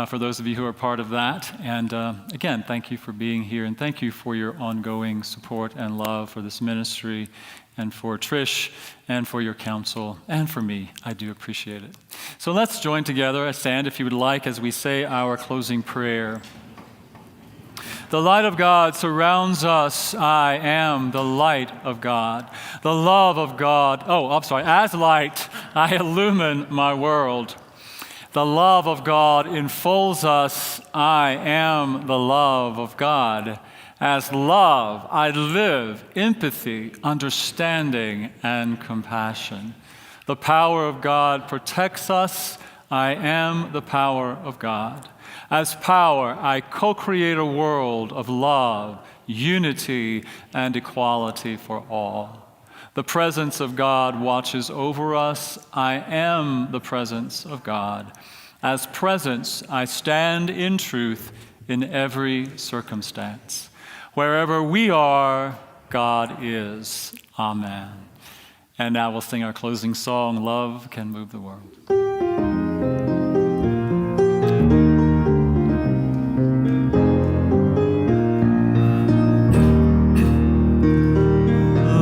for those of you who are part of that. And again, thank you for being here, and thank you for your ongoing support and love for this ministry, and for Trish, and for your counsel, and for me. I do appreciate it. So let's join together. Stand if you would like as we say our closing prayer. The light of God surrounds us. I am the light of God. The love of God. As light, I illumine my world. The love of God enfolds us. I am the love of God. As love, I live empathy, understanding, and compassion. The power of God protects us. I am the power of God. As power, I co-create a world of love, unity, and equality for all. The presence of God watches over us. I am the presence of God. As presence, I stand in truth in every circumstance. Wherever we are, God is. Amen. And now we'll sing our closing song, Love Can Move the World.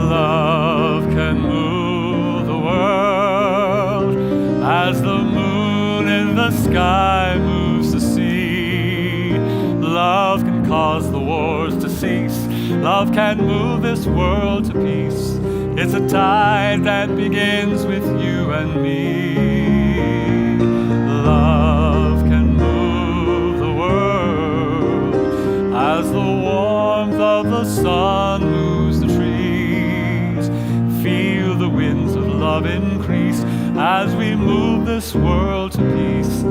Love can move the world as the moon in the sky moves the sea. Love can cause the wars to cease. Love can move this world to peace. It's a tide that begins with you and me. Love can move the world as the warmth of the sun moves the trees. Feel the winds of love increase as we move this world to peace.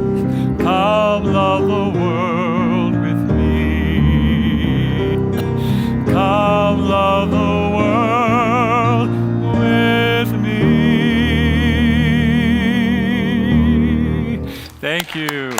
Come love the world with me. Come love the world with me. Thank you.